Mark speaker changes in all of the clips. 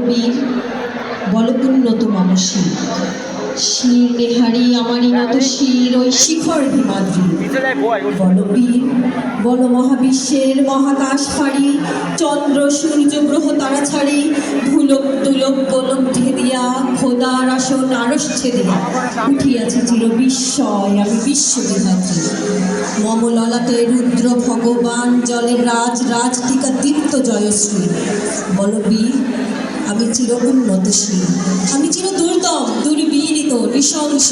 Speaker 1: বীর বলপুণ্যত মানসী শির নেহারি আমারই নত শির ওই শিখর হিমাদ্রি বলবীর বল মহাবিশ্বের মহাকাশ ফাড়ি চন্দ্র সূর্য গ্রহ তারা ছাড়ি ভুলক তুলক গোলক ঢেদিয়া খোদার আসন আরস ছেদিয়া উঠিয়াছে চির বিস্ময় আমি বিশ্ববিধাত্রী মম ললাটে রুদ্র ভগবান জলের রাজ রাজ টিকা দীপ্ত জয়শ্রী বলবীর আমি চির উন্নতশীল আমি চির দুর্দম দুর্বীরিত নৃশংস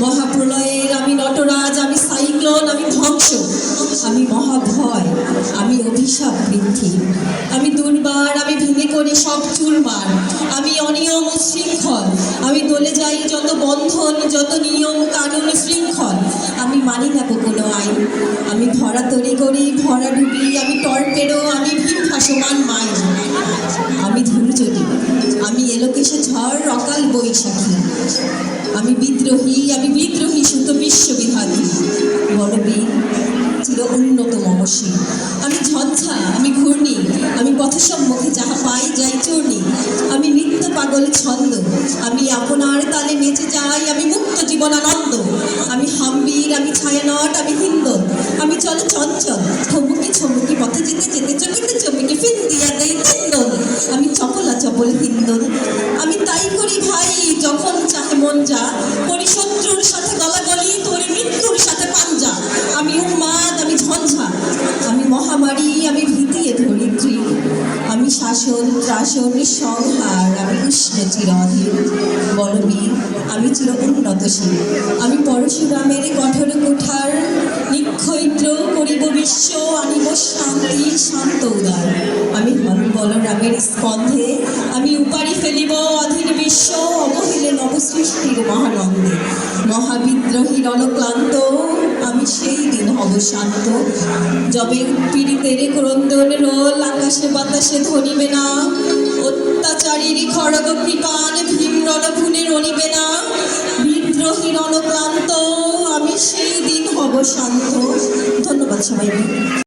Speaker 1: মহাপ্রলয়ের আমি নটরাজ আমি সাইক্লোন আমি ধ্বংস আমি মহাভয় আমি অভিশাপ বৃদ্ধি আমি দুর্বার আমি ভেঙে করি সব চুরমার আমি অনিয়ম ও শৃঙ্খল আমি দলে যাই যত বন্ধন যত নিয়ম কানুন শৃঙ্খল আমি মানি না কোনো আইন আমি ভরা তরি করি ভরা ডুবি আমি টর্পেডো আমি ভীম ভাসমান মাইন আমি ধূর্যটি আমি এলোকেশে ঝড় অকাল বৈশাখী আমি বিদ্রোহী শুদ্ধ বিশ্ববিধাত্রী বলবীর চির উন্নত মমসী আমি ঝঞ্ঝা আমি ঘূর্ণি আমি পথসম্মুখে যাহা পাই যাই চূর্ণি আমি নিত্য পাগল ছন্দ আমি আপনার তালে নেচে যাই আমি মুক্ত জীবনানন্দ আমি হাম্বির আমি ছায়ানট আমি হিন্দন আমি চল চঞ্চল থমুকি ছমুকি পথে যেতে যেতে চকিতে চমকি ফিন দিয়া দেই হিন্দন আমি চপলা চপল হিন্দন আমি তাই করি ভাই যখন চাহে মন যা করি শত্রুর সাথে গলাগলি তোরে মৃত্যুর সাথে পাঞ্জা আমি উন্মাদ আমি ঝঞ্ঝা আমি মহামারী আমি ভীতিয়ে ধরিত্রী আমি শাসন ত্রাসন সংহার আমি উষ্ণ চিরধীর বলবীর আমি চির উন্নতশীল আমি পরশুরামের কঠোর কুঠার নিক্ষৈত্র করিব বিশ্ব আনিব শান্তি শান্ত উদার আমি হন বলরামের স্কন্ধে আমি উপারি ফেলিব অধীর বিশ্ব অবহেলে নবসৃষ্টির মহানন্দে মহাবিদ্রোহী রণক্লান্ত আমি সেই দিন হব শান্ত যবে পীড়িতের ক্রন্দন রোল আকাশে বাতাসে ধরিবে না অত্যাচারীর খড়গ কৃপান ভীম রণভুনে রণিবে না বিদ্রোহী রণক্লান্ত আমি সেই দিন হব শান্ত ধন্যবাদ সবাইকে।